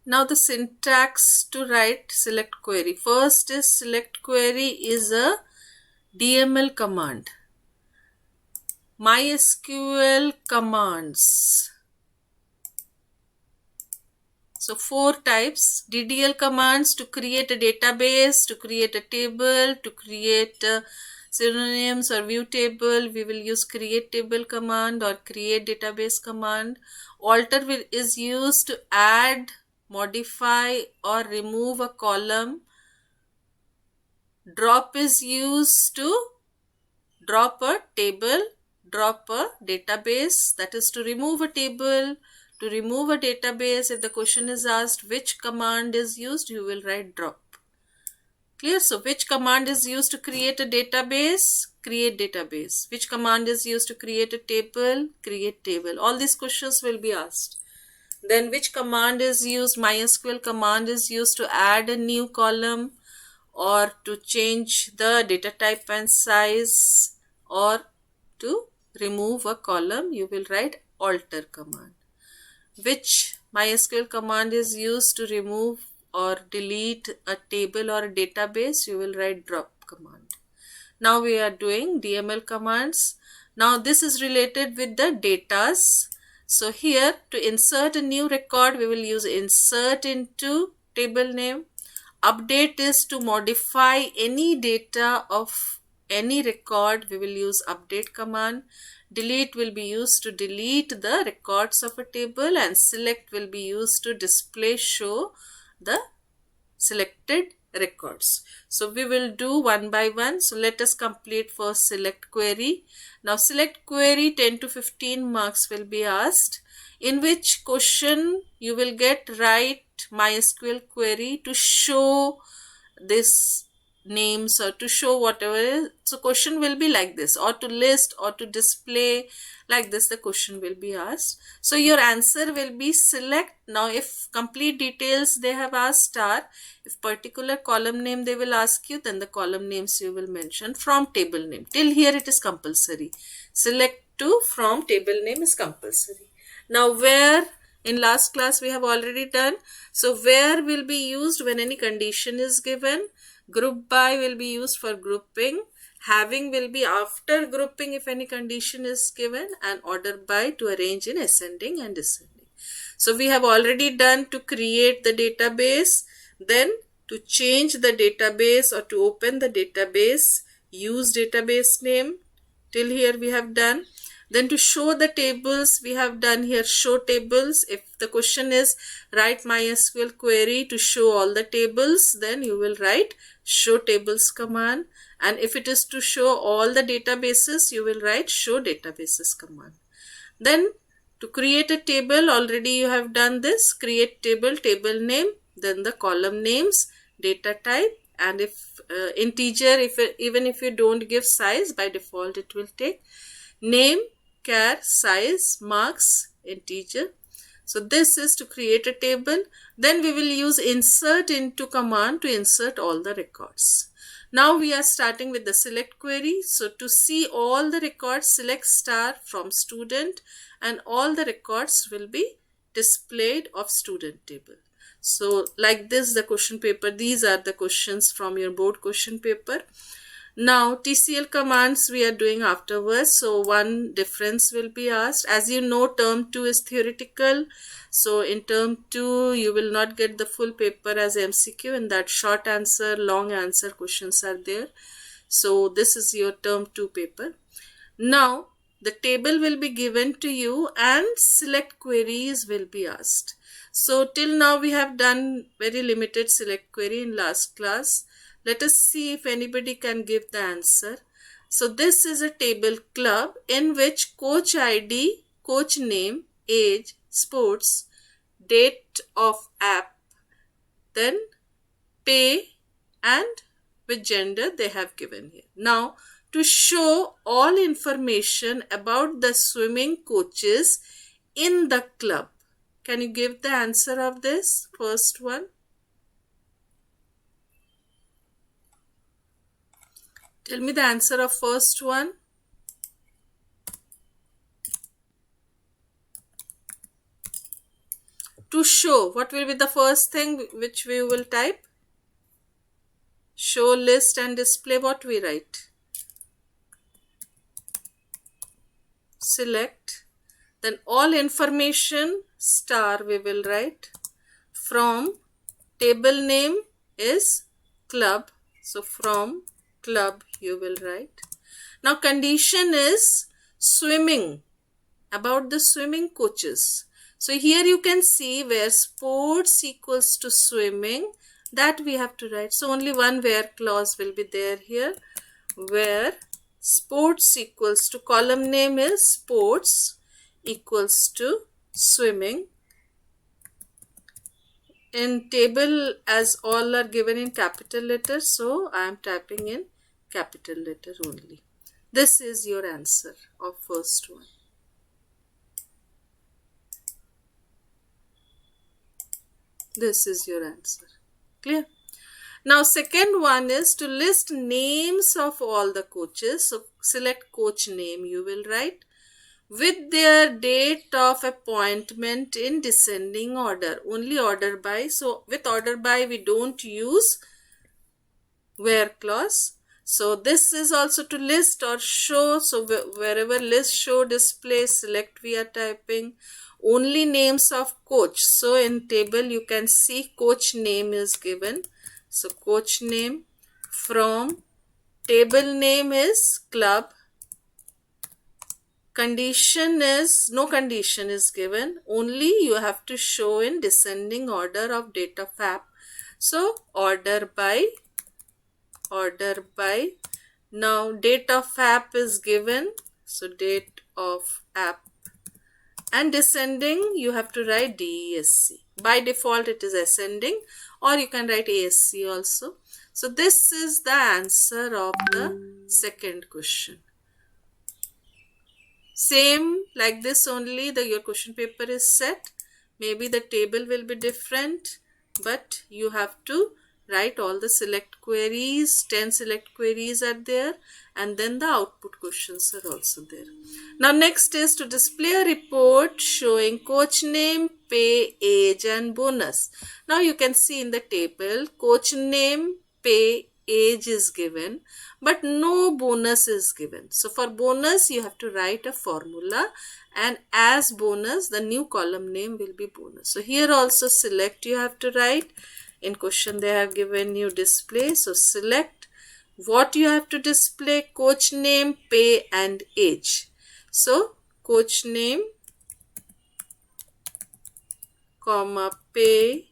Now the syntax to write select query. First is select query is a DML command. MySQL commands. So 4 types: DDL commands to create a database, to create a table, to create synonyms or view table. We will use create table command or create database command. Alter is used to add, modify or remove a column. Drop is used to drop a table, drop a database, that is to remove a table, to remove a database. If the question is asked which command is used, you will write drop. Clear? So which command is used to create a database? Create database. Which command is used to create a table? Create table. All these questions will be asked. Then which command is used? MySQL command is used to add a new column or to change the data type and size or to remove a column. You will write alter command. Which MySQL command is used to remove or delete a table or a database? You will write drop command. Now we are doing DML commands. Now this is related with the datas. So here to insert a new record, we will use insert into table name. Update is to modify any data of any record. We will use update command. Delete will be used to delete the records of a table, and select will be used to display, show the selected records. So we will do one by one. So let us complete first select query. Now select query, 10 to 15 marks will be asked. In which question you will get write MySQL query to show this names or to show whatever is. So question will be like this, or to list or to display, like this the question will be asked. So your answer will be select. Now if complete details they have asked star, if particular column name they will ask you, then the column names you will mention from table name. Till here it is compulsory. Select to from table name is compulsory. Now where, in last class we have already done. So where will be used when any condition is given. Group by will be used for grouping. Having will be after grouping if any condition is given, and order by to arrange in ascending and descending. So we have already done to create the database, then to change the database or to open the database, use database name. Till here we have done. Then to show the tables, we have done here show tables. If the question is write MySQL query to show all the tables, then you will write show tables command. And if it is to show all the databases, you will write show databases command. Then to create a table, already you have done this, create table, table name, then the column names, data type, and if integer, even if you don't give size, by default it will take name, char, size, marks, integer. So this is to create a table. Then we will use insert into command to insert all the records. Now we are starting with the select query. So to see all the records, select star from student, and all the records will be displayed of student table. So like this the question paper, these are the questions from your board question paper. Now TCL commands we are doing afterwards. So one difference will be asked. As you know, term 2 is theoretical. So in term 2 you will not get the full paper as MCQ. In that short answer, long answer questions are there. So this is your term 2 paper. Now the table will be given to you and select queries will be asked. So till now we have done very limited select query in last class. Let us see if anybody can give the answer. So this is a table club in which coach ID, coach name, age, sports, date of app, then pay, and with gender they have given here. Now to show all information about the swimming coaches in the club, can you give the answer of this first one? Tell me the answer of first one. To show, what will be the first thing which we will type? Show, list and display. What we write? Select. Then all information star we will write. From table name is club. So from club you will write. Now condition is swimming. About the swimming coaches. So here you can see where sports equals to swimming, that we have to write. So only one where clause will be there here. Where sports equals to, column name is sports equals to swimming. In table, as all are given in capital letters, so I am typing in capital letter only. This is your answer of first one. This is your answer. Clear? Now second one is to list names of all the coaches. So select coach name you will write with their date of appointment in descending order. Only order by. So with order by we don't use where clause. So this is also to list or show. So wherever list, show, display, select we are typing. Only names of coach. So in table you can see coach name is given. So coach name. From table name is club. Condition is, no condition is given. Only you have to show in descending order of date of app. So order by. Order by. Now date of app is given. So date of app. And descending you have to write DESC. By default it is ascending, or you can write ASC also. So this is the answer of the second question. Same like this only, your question paper is set. Maybe the table will be different, but you have to write all the select queries. 10 select queries are there, and then the output questions are also there. Now next is to display a report showing coach name, pay, age and bonus. Now you can see in the table coach name, pay, age is given, but no bonus is given. So for bonus you have to write a formula, and as bonus the new column name will be bonus. So here also select you have to write. In question they have given you display. So select what you have to display: coach name, pay and age. So coach name, comma, pay.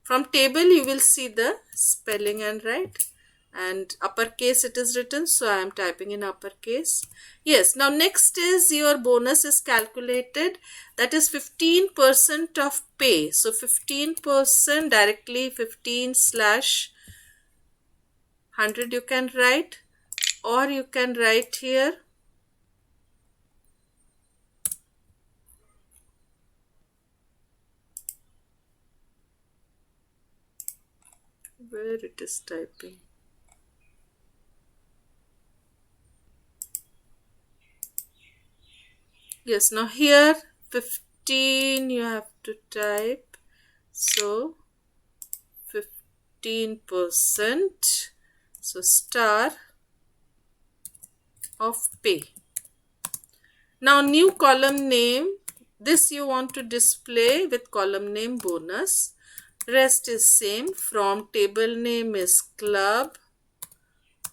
From table you will see the spelling and write. And uppercase it is written, so I am typing in uppercase. Yes, now next is your bonus is calculated, that is 15% of pay. So 15% directly 15/100 you can write, or you can write here where it is typing. Yes, now here 15 you have to type. So 15%. So star of pay. Now new column name. This you want to display with column name bonus. Rest is same. From table name is club,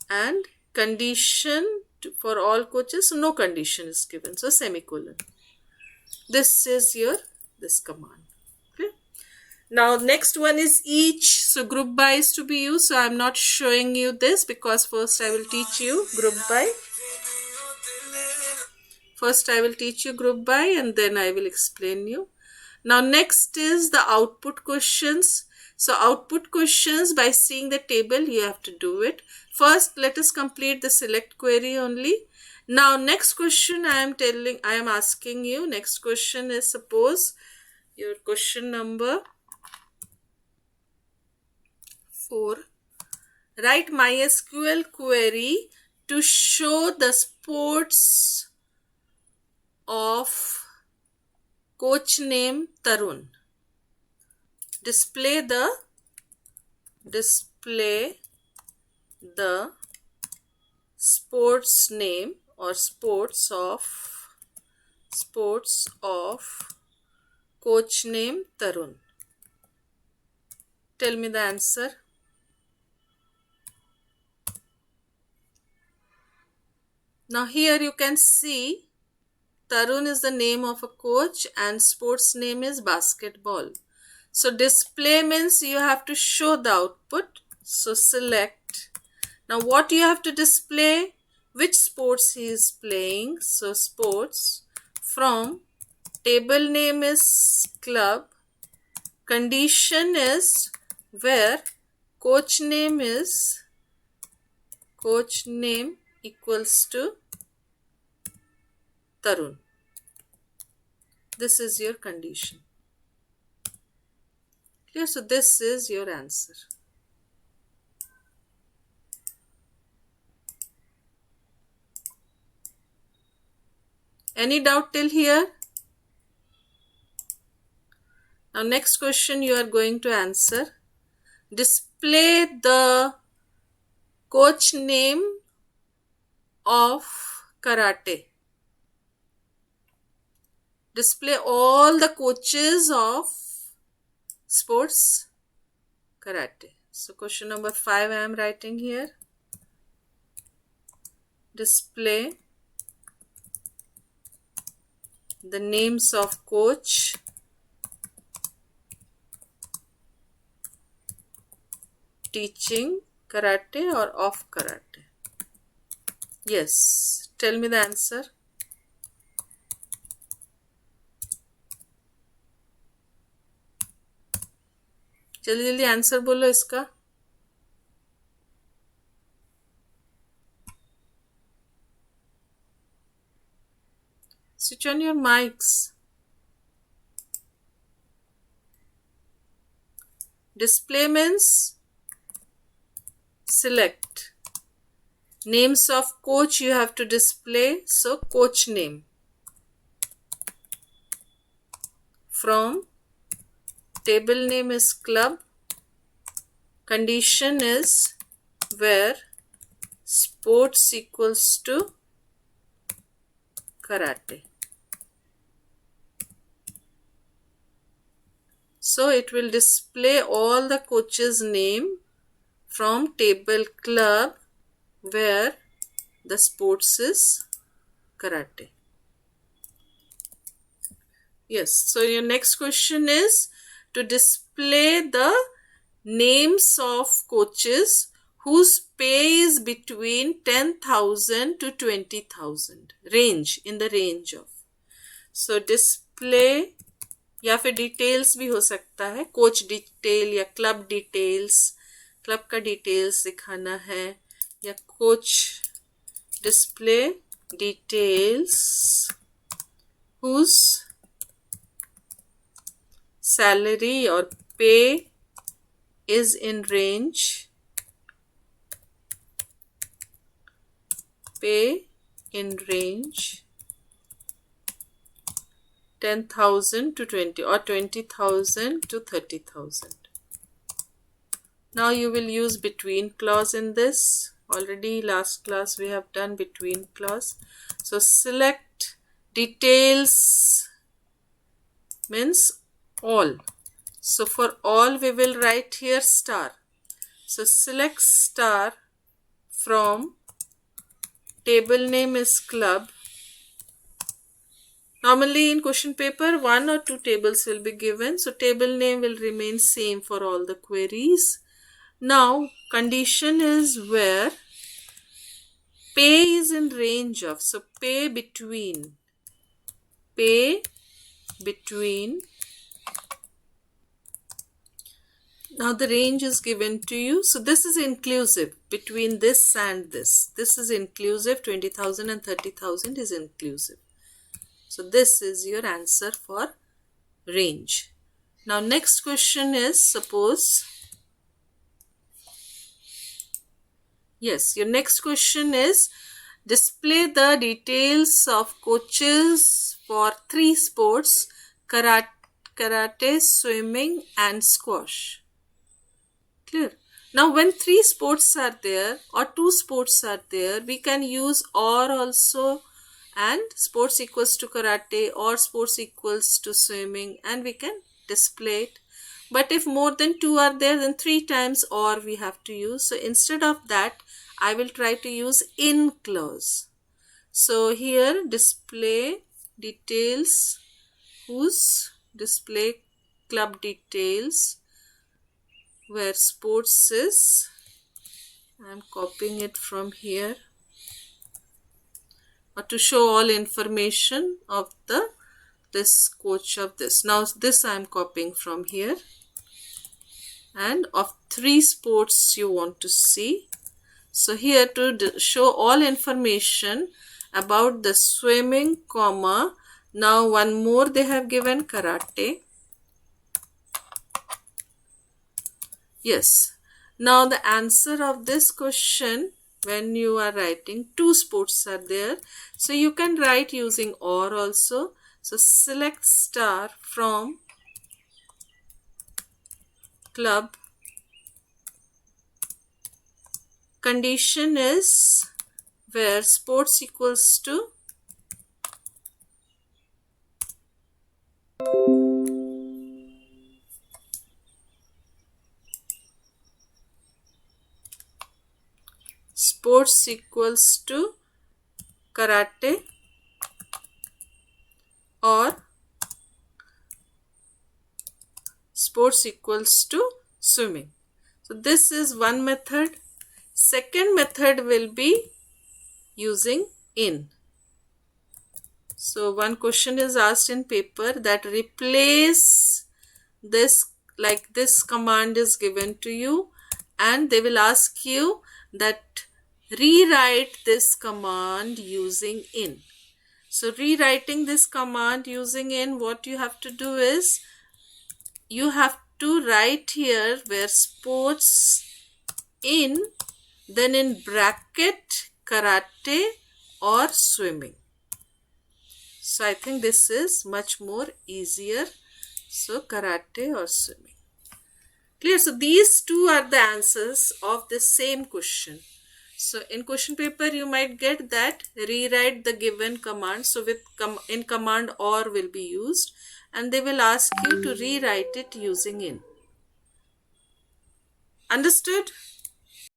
and condition for all coaches, so no condition is given, so semicolon. This is your this command. Okay. Now next one is each. So group by is to be used. So I am not showing you this because first I will teach you group by. First I will teach you group by and then I will explain you. Now next is the output questions. So output questions, by seeing the table you have to do it. First let us complete the select query only. Now next question I am asking you. Next question is, suppose your question number 4. Write MySQL query to show the sports of coach name Tarun. display the sports name or sports of coach name Tarun. Tell me the answer. Now here you can see Tarun is the name of a coach and sports name is basketball. So display means you have to show the output. So select. Now what you have to display? Which sports he is playing. So sports. From table name is club. Condition is where coach name equals to Tarun. This is your condition. Clear? So this is your answer. Any doubt till here? Now next question you are going to answer. Display the coach name of karate. Display all the coaches of sports karate. So question number 5 I am writing here. Display the names of coach teaching karate or of karate. Yes. Tell me the answer. जल्दी जल्दी answer बोलो इसका. Switch on your mics. Display means select. Names of coach you have to display. So coach name. From table name is club. Condition is where sports equals to karate. So it will display all the coaches' name from table club where the sports is karate. Yes, so your next question is to display the names of coaches whose pay is between 10,000 to 20,000. Range, in the range of. So display या फिर details भी हो सकता है. Coach detail या club details, club का details दिखाना है, या coach display details whose salary और pay is in range, pay in range 10,000 to 20 or 20,000 to 30,000. Now you will use between clause in this. Already last class we have done between clause. So select details means all. So for all we will write here star. So select star from table name is club. Normally in question paper 1 or 2 tables will be given. So table name will remain same for all the queries. Now condition is where pay is in range of. So pay between. Now the range is given to you. So this is inclusive between this and this. This is inclusive. 20,000 and 30,000 is inclusive. So this is your answer for range. Now next question is, suppose, yes, your next question is display the details of coaches for 3 sports, karate, karate, swimming and squash. Clear? Now when 3 sports are there or 2 sports are there, we can use or also, and sports equals to karate or sports equals to swimming, and we can display it. But if more than 2 are there, then 3 times or we have to use. So instead of that, I will try to use in clause. So here display details, whose display club details, where sports is, I am copying it from here, or to show all information of this coach of this. Now this I am copying from here, and of 3 sports you want to see. So here to show all information about the swimming, comma, now one more they have given, karate. Yes. Now the answer of this question, when you are writing, 2 sports are there. So you can write using or also. So select star from club. Condition is where sports equals to karate or sports equals to swimming. So this is one method. Second method will be using in. So one question is asked in paper that replace this, like this command is given to you, and they will ask you that rewrite this command using in. So rewriting this command using in, what you have to do is you have to write here where sports in, then in bracket karate or swimming. So I think this is much more easier. So karate or swimming. Clear? So these two are the answers of the same question. So in question paper you might get that rewrite the given command. So with in command or will be used, and they will ask you to rewrite it using in. Understood?